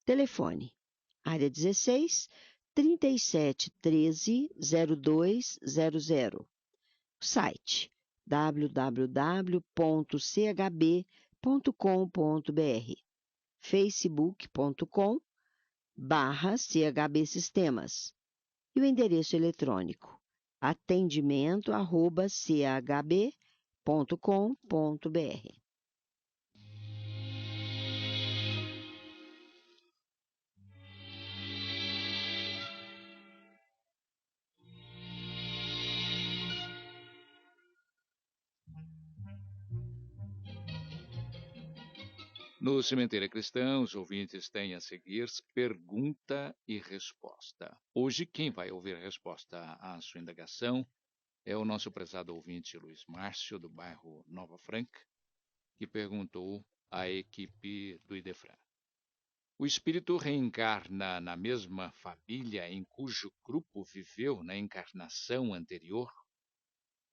Telefone: área 16 3713 0200. Site: www.chb.com.br. facebook.com/CHB Sistemas e o endereço eletrônico atendimento@chb.com.br. No Cemitério Cristão, os ouvintes têm a seguir pergunta e resposta. Hoje, quem vai ouvir a resposta à sua indagação é o nosso prezado ouvinte Luiz Márcio, do bairro Nova Franca, que perguntou à equipe do Idefran: O espírito reencarna na mesma família em cujo grupo viveu na encarnação anterior?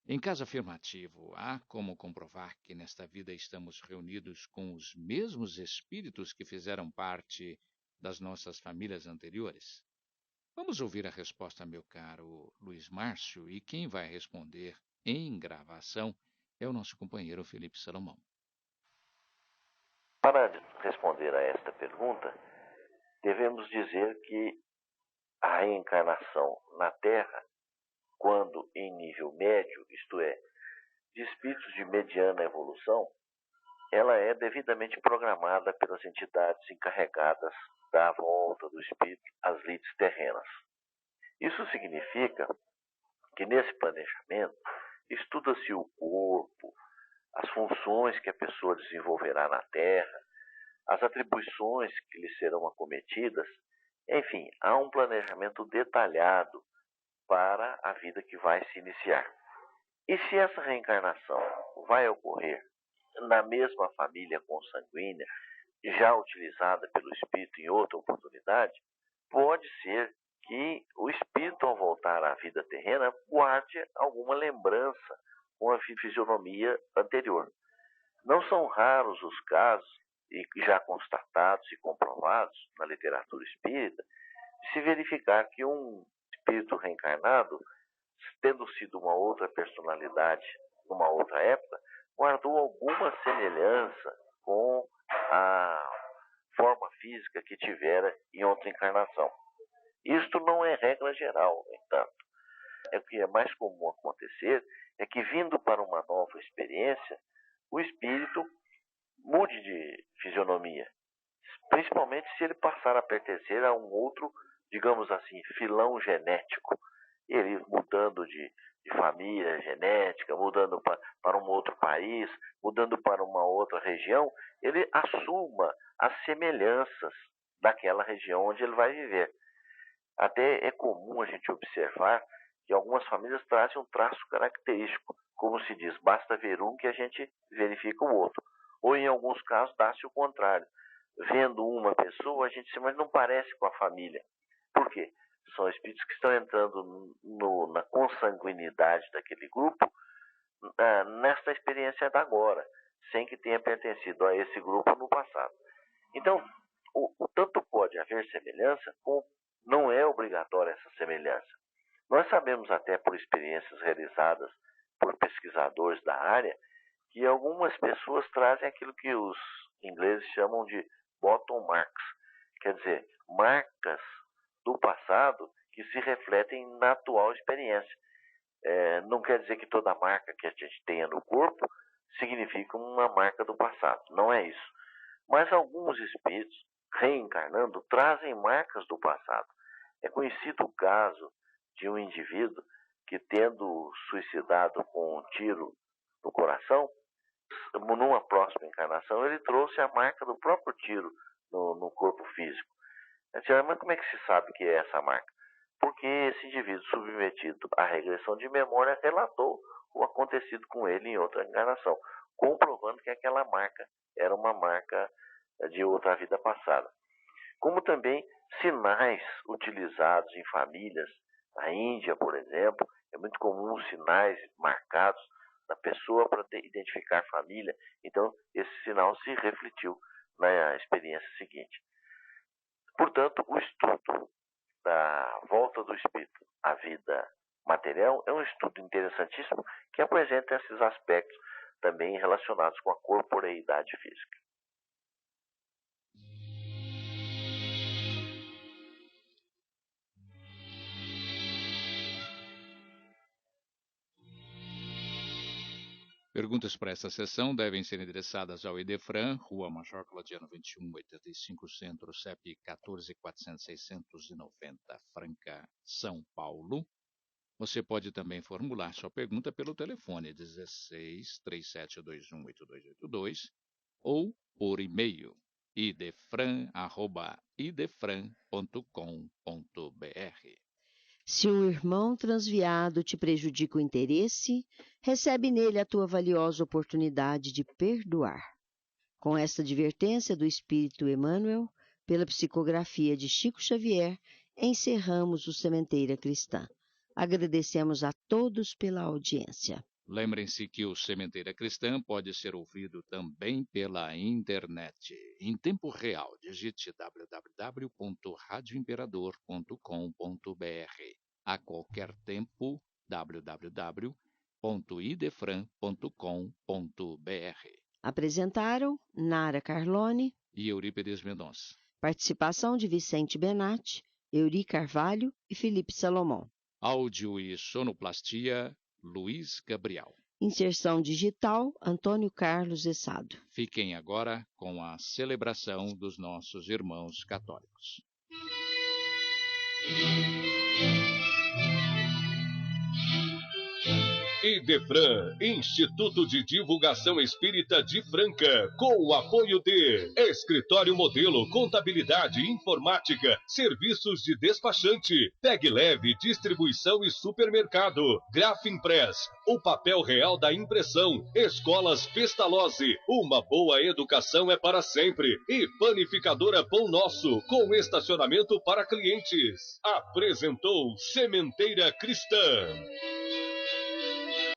Em caso afirmativo, há como comprovar que nesta vida estamos reunidos com os mesmos espíritos que fizeram parte das nossas famílias anteriores? Vamos ouvir a resposta, meu caro Luiz Márcio, e quem vai responder em gravação é o nosso companheiro Felipe Salomão. Para responder a esta pergunta, devemos dizer que a reencarnação na Terra, quando em nível médio, isto é, de espíritos de mediana evolução, ela é devidamente programada pelas entidades encarregadas da volta do espírito às lides terrenas. Isso significa que nesse planejamento estuda-se o corpo, as funções que a pessoa desenvolverá na Terra, as atribuições que lhe serão acometidas, enfim, há um planejamento detalhado para a vida que vai se iniciar. E se essa reencarnação vai ocorrer na mesma família consanguínea, já utilizada pelo espírito em outra oportunidade, pode ser que o espírito, ao voltar à vida terrena, guarde alguma lembrança com a fisionomia anterior. Não são raros os casos, e já constatados e comprovados na literatura espírita, de se verificar que um espírito reencarnado, tendo sido uma outra personalidade numa outra época, guardou alguma semelhança com a forma física que tivera em outra encarnação. Isto não é regra geral, no entanto. O que é mais comum acontecer é que, vindo para uma nova experiência, o espírito mude de fisionomia, principalmente se ele passar a pertencer a um outro, digamos assim, filão genético. Ele mudando de família genética, mudando para um outro país, mudando para uma outra região, ele assuma as semelhanças daquela região onde ele vai viver. Até é comum a gente observar que algumas famílias trazem um traço característico, como se diz, basta ver um que a gente verifica o outro. Ou em alguns casos dá-se o contrário. Vendo uma pessoa, a gente diz, mas não parece com a família. Por quê? São espíritos que estão entrando na consanguinidade daquele grupo nesta experiência da agora, sem que tenha pertencido a esse grupo no passado. Então, tanto pode haver semelhança, como não é obrigatória essa semelhança. Nós sabemos até por experiências realizadas por pesquisadores da área, que algumas pessoas trazem aquilo que os ingleses chamam de bottom marks, quer dizer, marcas do passado que se refletem na atual experiência. Não quer dizer que toda marca que a gente tenha no corpo significa uma marca do passado, não é isso. Mas alguns espíritos, reencarnando, trazem marcas do passado. É conhecido o caso de um indivíduo que, tendo suicidado com um tiro no coração, numa próxima encarnação, ele trouxe a marca do próprio tiro no corpo físico. Mas como é que se sabe que é essa marca? Porque esse indivíduo submetido à regressão de memória relatou o acontecido com ele em outra encarnação, comprovando que aquela marca era uma marca de outra vida passada. Como também sinais utilizados em famílias, na Índia, por exemplo, é muito comum sinais marcados da pessoa para identificar família. Então, esse sinal se refletiu na experiência seguinte. Portanto, o estudo da volta do espírito à vida material é um estudo interessantíssimo que apresenta esses aspectos também relacionados com a corporeidade física. Perguntas para esta sessão devem ser endereçadas ao Idefran, Rua Major Claudiano 21, 85 Centro, CEP 14.400.690, Franca, São Paulo. Você pode também formular sua pergunta pelo telefone 16-3721-8282 ou por e-mail idefran@idefran.com.br. Se um irmão transviado te prejudica o interesse, recebe nele a tua valiosa oportunidade de perdoar. Com esta advertência do Espírito Emmanuel, pela psicografia de Chico Xavier, encerramos o Sementeira Cristã. Agradecemos a todos pela audiência. Lembrem-se que o Sementeira Cristã pode ser ouvido também pela internet. Em tempo real, digite www.radioimperador.com.br. A qualquer tempo, www.idefran.com.br. Apresentaram Nara Carlone e Eurípides Mendonça. Participação de Vicente Benatti, Euri Carvalho e Felipe Salomão. Áudio e sonoplastia, Luiz Gabriel. Inserção digital, Antônio Carlos Essado. Fiquem agora com a celebração dos nossos irmãos católicos. Idefran, Instituto de Divulgação Espírita de Franca, com o apoio de Escritório Modelo, Contabilidade, Informática, Serviços de Despachante, Peg Leve, Distribuição e Supermercado, Grafimpress, o papel real da impressão, Escolas Pestalozzi, uma boa educação é para sempre, e Panificadora Pão Nosso, com estacionamento para clientes. Apresentou Sementeira Cristã.